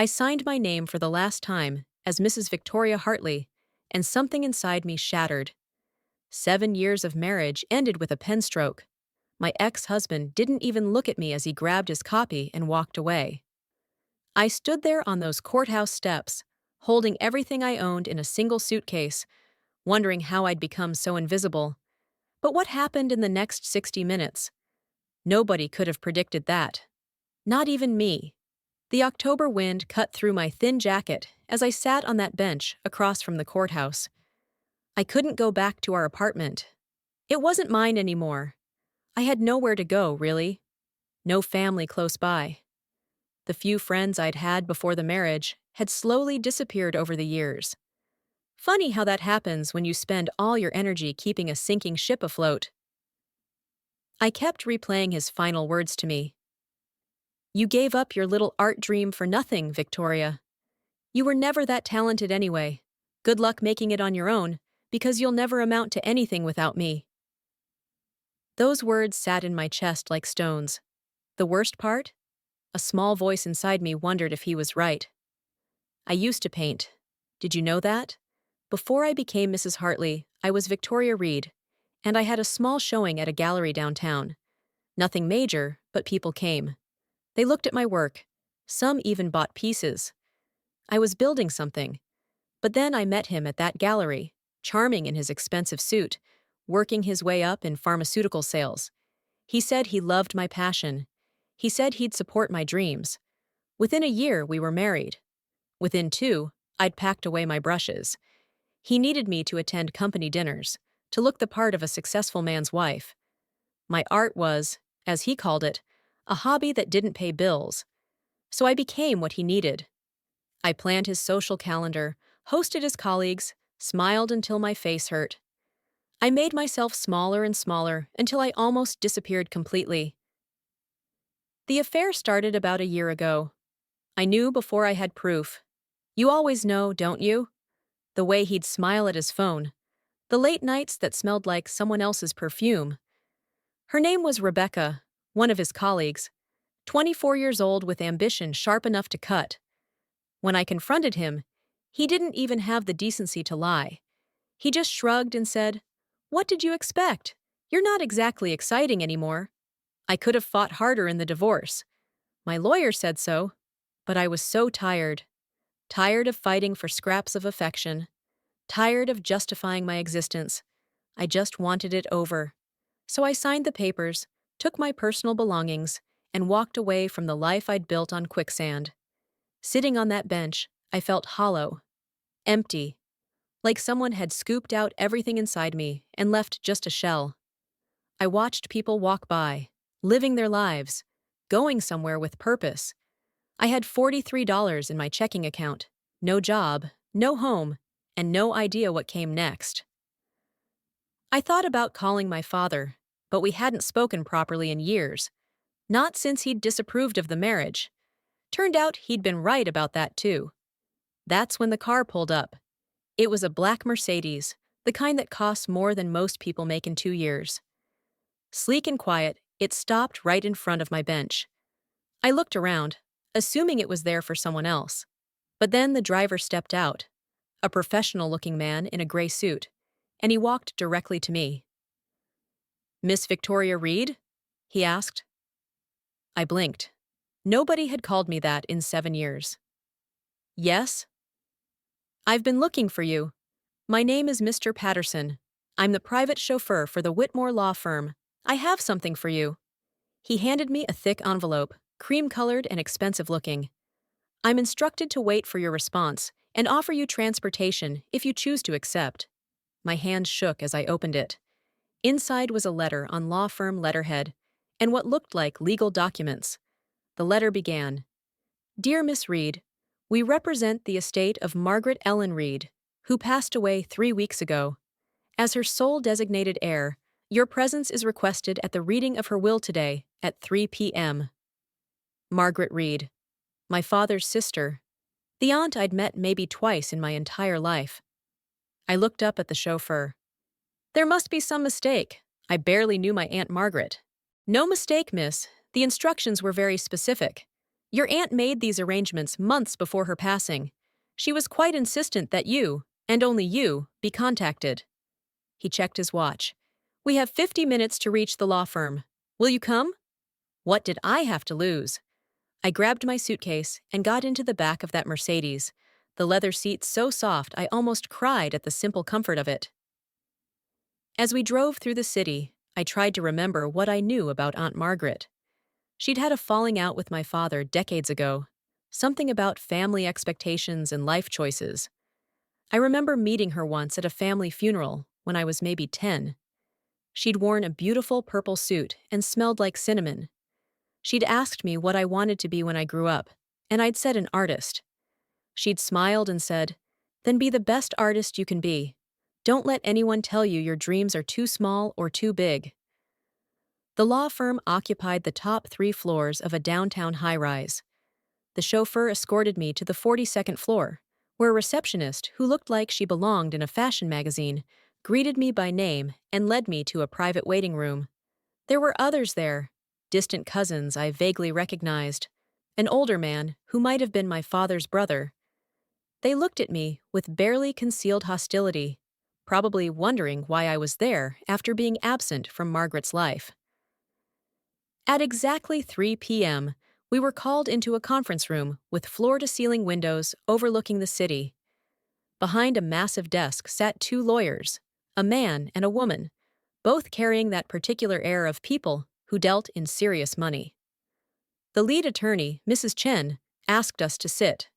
I signed my name for the last time as Mrs. Victoria Hartley, and something inside me shattered. 7 years of marriage ended with a pen stroke. My ex-husband didn't even look at me as he grabbed his copy and walked away. I stood there on those courthouse steps, holding everything I owned in a single suitcase, wondering how I'd become so invisible. But what happened in the next 60 minutes? Nobody could have predicted that. Not even me. The October wind cut through my thin jacket as I sat on that bench across from the courthouse. I couldn't go back to our apartment. It wasn't mine anymore. I had nowhere to go, really. No family close by. The few friends I'd had before the marriage had slowly disappeared over the years. Funny how that happens when you spend all your energy keeping a sinking ship afloat. I kept replaying his final words to me. "You gave up your little art dream for nothing, Victoria. You were never that talented anyway. Good luck making it on your own, because you'll never amount to anything without me." Those words sat in my chest like stones. The worst part? A small voice inside me wondered if he was right. I used to paint. Did you know that? Before I became Mrs. Hartley, I was Victoria Reed, and I had a small showing at a gallery downtown. Nothing major, but people came. They looked at my work. Some even bought pieces. I was building something. But then I met him at that gallery, charming in his expensive suit, working his way up in pharmaceutical sales. He said he loved my passion. He said he'd support my dreams. Within a year, we were married. Within 2, I'd packed away my brushes. He needed me to attend company dinners, to look the part of a successful man's wife. My art was, as he called it, a hobby that didn't pay bills. So I became what he needed. I planned his social calendar, hosted his colleagues, smiled until my face hurt. I made myself smaller and smaller until I almost disappeared completely. The affair started about a year ago. I knew before I had proof. You always know, don't you? The way he'd smile at his phone. The late nights that smelled like someone else's perfume. Her name was Rebecca, one of his colleagues, 24 years old with ambition sharp enough to cut. When I confronted him, he didn't even have the decency to lie. He just shrugged and said, "What did you expect? You're not exactly exciting anymore." I could have fought harder in the divorce. My lawyer said so, but I was so tired. Tired of fighting for scraps of affection. Tired of justifying my existence. I just wanted it over. So I signed the papers, took my personal belongings, and walked away from the life I'd built on quicksand. Sitting on that bench, I felt hollow, empty, like someone had scooped out everything inside me and left just a shell. I watched people walk by, living their lives, going somewhere with purpose. I had $43 in my checking account, no job, no home, and no idea what came next. I thought about calling my father, but we hadn't spoken properly in years. Not since he'd disapproved of the marriage. Turned out he'd been right about that too. That's when the car pulled up. It was a black Mercedes, the kind that costs more than most people make in 2 years. Sleek and quiet, it stopped right in front of my bench. I looked around, assuming it was there for someone else. But then the driver stepped out, a professional-looking man in a gray suit, and he walked directly to me. "Miss Victoria Reed?" he asked. I blinked. Nobody had called me that in 7 years. "Yes?" "I've been looking for you. My name is Mr. Patterson. I'm the private chauffeur for the Whitmore Law Firm. I have something for you." He handed me a thick envelope, cream-colored and expensive-looking. "I'm instructed to wait for your response and offer you transportation if you choose to accept." My hand shook as I opened it. Inside was a letter on law firm letterhead and what looked like legal documents. The letter began, "Dear Miss Reed, we represent the estate of Margaret Ellen Reed, who passed away 3 weeks ago. As her sole designated heir, your presence is requested at the reading of her will today at 3 p.m. Margaret Reed, my father's sister, the aunt I'd met maybe twice in my entire life. I looked up at the chauffeur. "There must be some mistake. I barely knew my Aunt Margaret." "No mistake, miss. The instructions were very specific. Your aunt made these arrangements months before her passing. She was quite insistent that you, and only you, be contacted. He checked his watch. We have 50 minutes to reach the law firm. Will you come? What did I have to lose? I grabbed my suitcase and got into the back of that Mercedes, the leather seat so soft I almost cried at the simple comfort of it. As we drove through the city, I tried to remember what I knew about Aunt Margaret. She'd had a falling out with my father decades ago, something about family expectations and life choices. I remember meeting her once at a family funeral when I was maybe 10. She'd worn a beautiful purple suit and smelled like cinnamon. She'd asked me what I wanted to be when I grew up, and I'd said an artist. She'd smiled and said, "Then be the best artist you can be. Don't let anyone tell you your dreams are too small or too big." The law firm occupied the top 3 floors of a downtown high-rise. The chauffeur escorted me to the 42nd floor, where a receptionist who looked like she belonged in a fashion magazine greeted me by name and led me to a private waiting room. There were others there, distant cousins I vaguely recognized, an older man who might have been my father's brother. They looked at me with barely concealed hostility, probably wondering why I was there after being absent from Margaret's life. At exactly 3 p.m., we were called into a conference room with floor-to-ceiling windows overlooking the city. Behind a massive desk sat 2 lawyers, a man and a woman, both carrying that particular air of people who dealt in serious money. The lead attorney, Mrs. Chen, asked us to sit.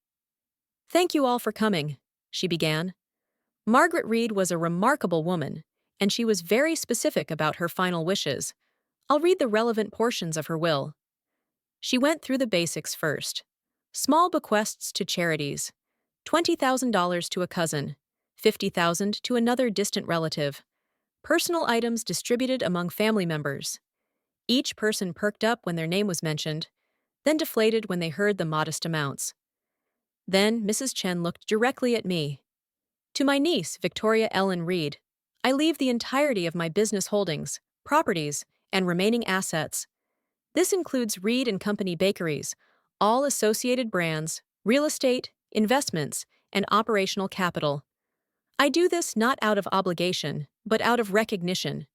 "Thank you all for coming," she began. "Margaret Reed was a remarkable woman, and she was very specific about her final wishes. I'll read the relevant portions of her will." She went through the basics first. Small bequests to charities, $20,000 to a cousin, $50,000 to another distant relative, personal items distributed among family members. Each person perked up when their name was mentioned, then deflated when they heard the modest amounts. Then Mrs. Chen looked directly at me. "To my niece, Victoria Ellen Reed, I leave the entirety of my business holdings, properties, and remaining assets. This includes Reed and Company bakeries, all associated brands, real estate, investments, and operational capital. I do this not out of obligation, but out of recognition.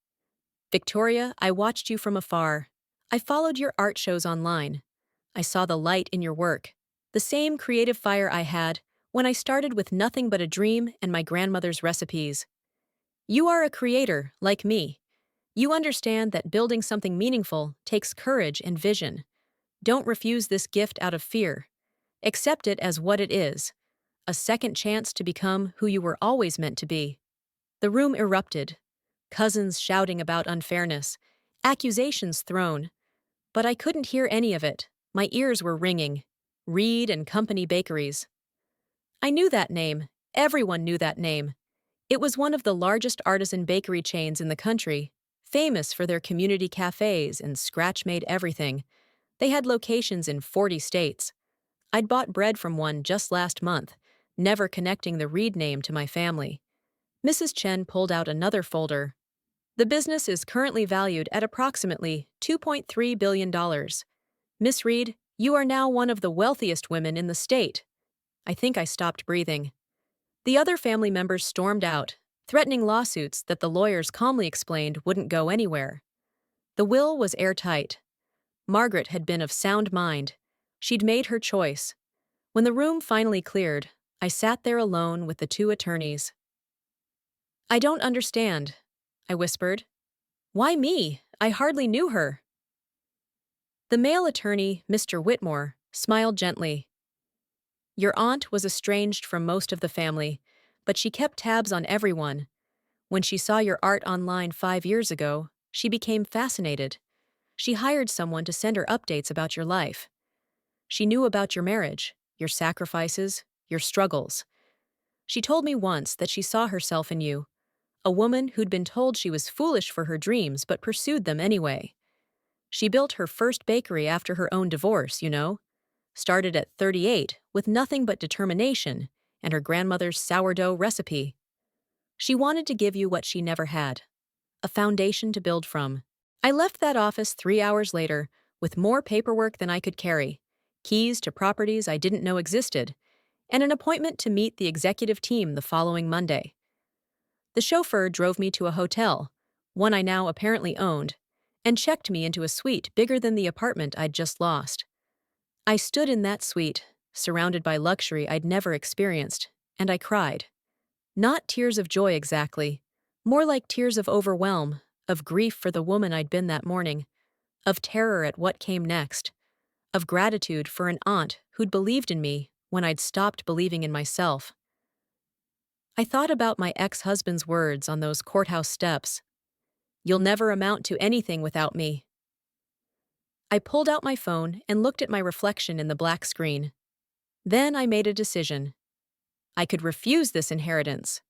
Victoria, I watched you from afar. I followed your art shows online. I saw the light in your work, the same creative fire I had when I started with nothing but a dream and my grandmother's recipes. You are a creator, like me. You understand that building something meaningful takes courage and vision. Don't refuse this gift out of fear. Accept it as what it is, a second chance to become who you were always meant to be." The room erupted, cousins shouting about unfairness, accusations thrown. But I couldn't hear any of it. My ears were ringing. Reed and Company bakeries. I knew that name. Everyone knew that name. It was one of the largest artisan bakery chains in the country, famous for their community cafes and scratch-made everything. They had locations in 40 states. I'd bought bread from one just last month, never connecting the Reed name to my family. Mrs. Chen pulled out another folder. "The business is currently valued at approximately $2.3 billion. Miss Reed, you are now one of the wealthiest women in the state." I think I stopped breathing. The other family members stormed out, threatening lawsuits that the lawyers calmly explained wouldn't go anywhere. The will was airtight. Margaret had been of sound mind. She'd made her choice. When the room finally cleared, I sat there alone with the 2 attorneys. "I don't understand," I whispered. "Why me? I hardly knew her." The male attorney, Mr. Whitmore, smiled gently. "Your aunt was estranged from most of the family, but she kept tabs on everyone. When she saw your art online 5 years ago, she became fascinated. She hired someone to send her updates about your life. She knew about your marriage, your sacrifices, your struggles. She told me once that she saw herself in you, a woman who'd been told she was foolish for her dreams but pursued them anyway. She built her first bakery after her own divorce, you know. Started at 38 with nothing but determination and her grandmother's sourdough recipe. She wanted to give you what she never had, a foundation to build from. I left that office 3 hours later with more paperwork than I could carry, keys to properties I didn't know existed, and an appointment to meet the executive team the following Monday. The chauffeur drove me to a hotel, one I now apparently owned, and checked me into a suite bigger than the apartment I'd just lost. I stood in that suite, surrounded by luxury I'd never experienced, and I cried. Not tears of joy exactly, more like tears of overwhelm, of grief for the woman I'd been that morning, of terror at what came next, of gratitude for an aunt who'd believed in me when I'd stopped believing in myself. I thought about my ex-husband's words on those courthouse steps. "You'll never amount to anything without me." I pulled out my phone and looked at my reflection in the black screen. Then I made a decision. I could refuse this inheritance,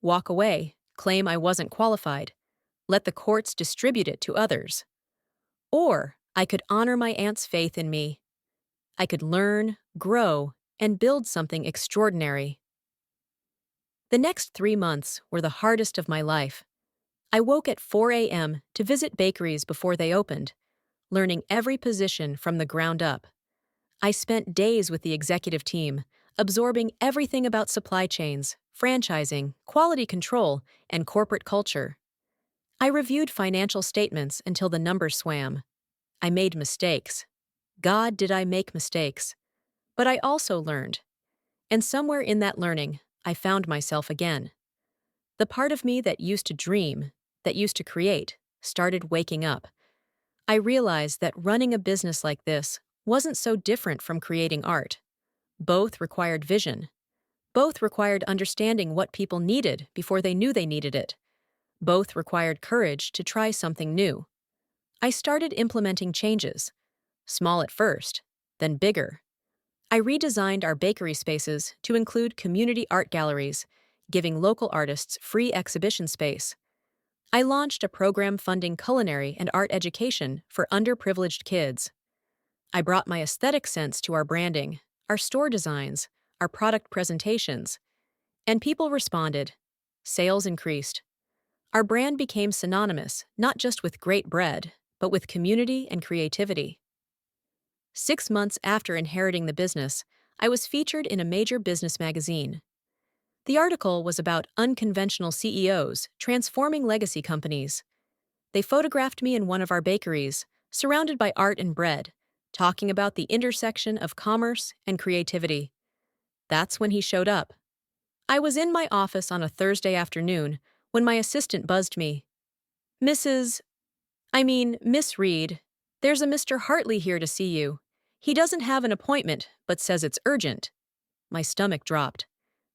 walk away, claim I wasn't qualified, let the courts distribute it to others. Or I could honor my aunt's faith in me. I could learn, grow, and build something extraordinary. The next 3 months were the hardest of my life. I woke at 4 a.m. to visit bakeries before they opened, learning every position from the ground up. I spent days with the executive team, absorbing everything about supply chains, franchising, quality control, and corporate culture. I reviewed financial statements until the numbers swam. I made mistakes. God, did I make mistakes. But I also learned. And somewhere in that learning, I found myself again. The part of me that used to dream, that used to create, started waking up. I realized that running a business like this wasn't so different from creating art. Both required vision. Both required understanding what people needed before they knew they needed it. Both required courage to try something new. I started implementing changes, small at first, then bigger. I redesigned our bakery spaces to include community art galleries, giving local artists free exhibition space. I launched a program funding culinary and art education for underprivileged kids. I brought my aesthetic sense to our branding, our store designs, our product presentations, and people responded. Sales increased. Our brand became synonymous not just with great bread, but with community and creativity. 6 months after inheriting the business, I was featured in a major business magazine. The article was about unconventional CEOs transforming legacy companies. They photographed me in one of our bakeries, surrounded by art and bread, talking about the intersection of commerce and creativity. That's when he showed up. I was in my office on a Thursday afternoon when my assistant buzzed me. Miss Reed, there's a Mr. Hartley here to see you. He doesn't have an appointment, but says it's urgent." My stomach dropped.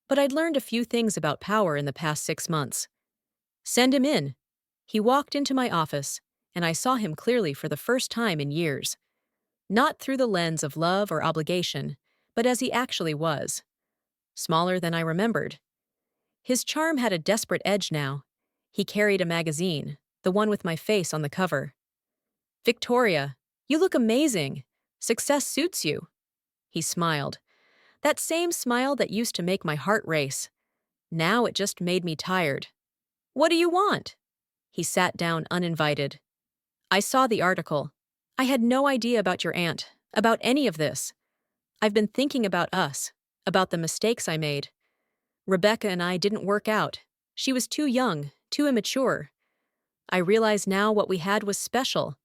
But I'd learned a few things about power in the past 6 months. "Send him in." He walked into my office, and I saw him clearly for the first time in years. Not through the lens of love or obligation, but as he actually was. Smaller than I remembered. His charm had a desperate edge now. He carried a magazine, the one with my face on the cover. "Victoria, you look amazing. Success suits you." He smiled. That same smile that used to make my heart race. Now it just made me tired. "What do you want?" He sat down uninvited. "I saw the article. I had no idea about your aunt, about any of this. I've been thinking about us, about the mistakes I made. Rebecca and I didn't work out. She was too young, too immature. I realize now what we had was special.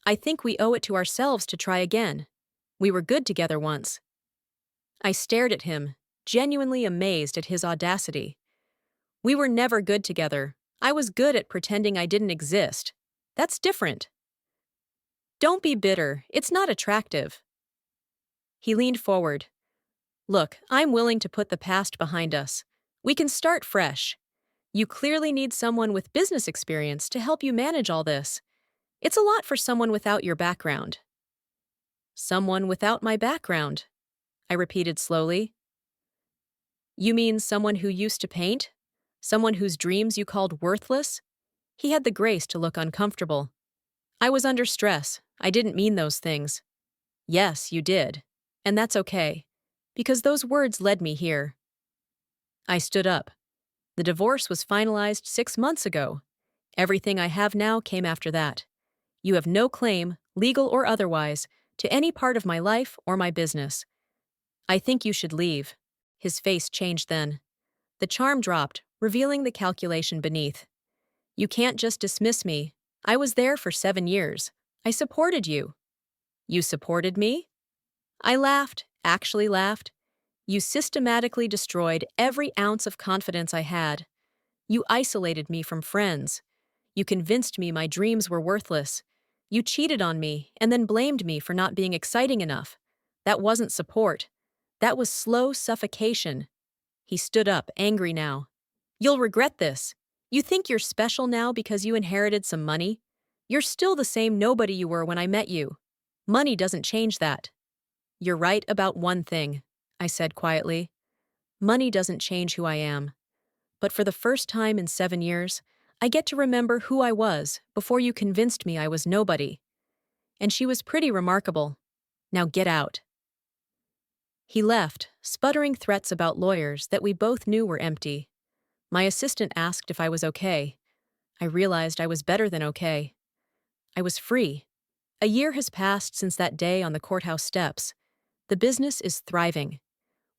I think we owe it to ourselves to try again. We were good together once." I stared at him, genuinely amazed at his audacity. "We were never good together. I was good at pretending I didn't exist. That's different." "Don't be bitter. It's not attractive." He leaned forward. "Look, I'm willing to put the past behind us. We can start fresh. You clearly need someone with business experience to help you manage all this. It's a lot for someone without your background." "Someone without my background," I repeated slowly. "You mean someone who used to paint? Someone whose dreams you called worthless?" He had the grace to look uncomfortable. "I was under stress. I didn't mean those things." "Yes, you did. And that's okay. Because those words led me here." I stood up. The divorce was finalized 6 months ago. Everything I have now came after that. You have no claim, legal or otherwise, to any part of my life or my business. I think you should leave. His face changed then. The charm dropped, revealing the calculation beneath. You can't just dismiss me. I was there for 7 years. I supported you. You supported me? I laughed, actually laughed. You systematically destroyed every ounce of confidence I had. You isolated me from friends. You convinced me my dreams were worthless. You cheated on me and then blamed me for not being exciting enough. That wasn't support. That was slow suffocation. He stood up, angry now. You'll regret this. You think you're special now because you inherited some money? You're still the same nobody you were when I met you. Money doesn't change that. You're right about one thing, I said quietly. Money doesn't change who I am. But for the first time in 7 years, I get to remember who I was before you convinced me I was nobody. And she was pretty remarkable. Now get out. He left, sputtering threats about lawyers that we both knew were empty. My assistant asked if I was okay. I realized I was better than okay. I was free. A year has passed since that day on the courthouse steps. The business is thriving.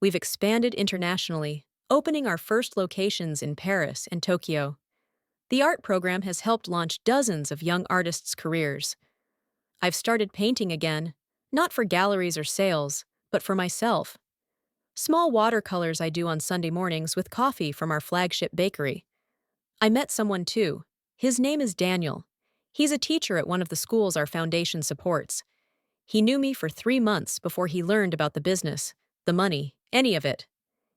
We've expanded internationally, opening our first locations in Paris and Tokyo. The art program has helped launch dozens of young artists' careers. I've started painting again, not for galleries or sales, but for myself. Small watercolors I do on Sunday mornings with coffee from our flagship bakery. I met someone too. His name is Daniel. He's a teacher at one of the schools our foundation supports. He knew me for 3 months before he learned about the business, the money, any of it.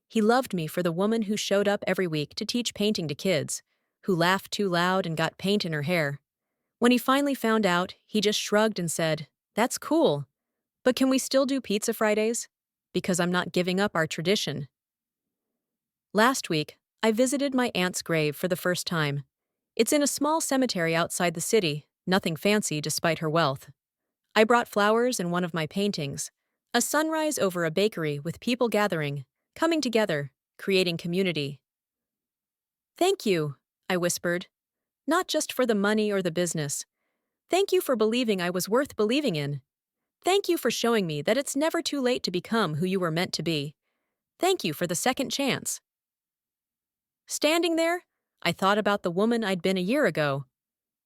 He loved me for the woman who showed up every week to teach painting to kids, who laughed too loud and got paint in her hair. When he finally found out, he just shrugged and said, "That's cool. But can we still do pizza Fridays? Because I'm not giving up our tradition." Last week, I visited my aunt's grave for the first time. It's in a small cemetery outside the city, nothing fancy despite her wealth. I brought flowers and one of my paintings, a sunrise over a bakery with people gathering, coming together, creating community. "Thank you," I whispered. "Not just for the money or the business. Thank you for believing I was worth believing in. Thank you for showing me that it's never too late to become who you were meant to be. Thank you for the second chance." Standing there, I thought about the woman I'd been a year ago,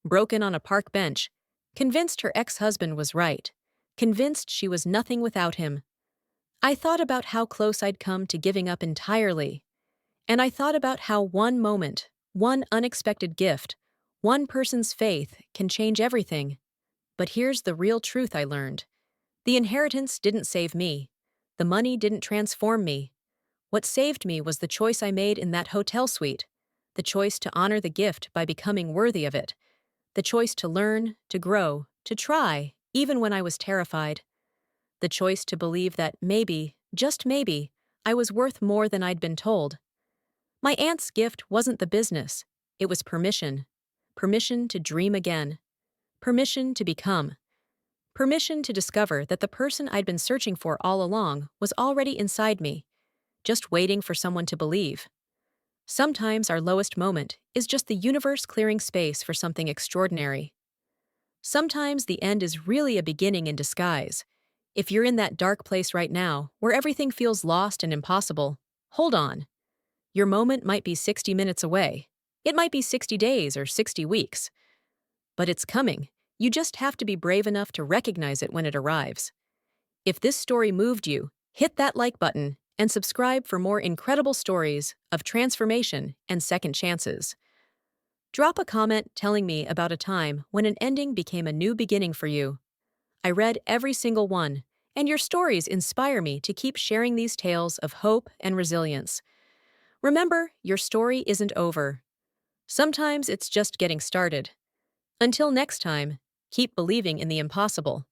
broken on a park bench, convinced her ex-husband was right, convinced she was nothing without him. I thought about how close I'd come to giving up entirely, and I thought about how one moment, one unexpected gift, one person's faith can change everything. But here's the real truth I learned. The inheritance didn't save me. The money didn't transform me. What saved me was the choice I made in that hotel suite, the choice to honor the gift by becoming worthy of it, the choice to learn, to grow, to try, even when I was terrified, the choice to believe that maybe, just maybe, I was worth more than I'd been told. My aunt's gift wasn't the business. It was permission. Permission to dream again. Permission to become. Permission to discover that the person I'd been searching for all along was already inside me, just waiting for someone to believe. Sometimes our lowest moment is just the universe clearing space for something extraordinary. Sometimes the end is really a beginning in disguise. If you're in that dark place right now, where everything feels lost and impossible, hold on. Your moment might be 60 minutes away. It might be 60 days or 60 weeks. But it's coming. You just have to be brave enough to recognize it when it arrives. If this story moved you, hit that like button and subscribe for more incredible stories of transformation and second chances. Drop a comment telling me about a time when an ending became a new beginning for you. I read every single one, and your stories inspire me to keep sharing these tales of hope and resilience. Remember, your story isn't over. Sometimes it's just getting started. Until next time, keep believing in the impossible.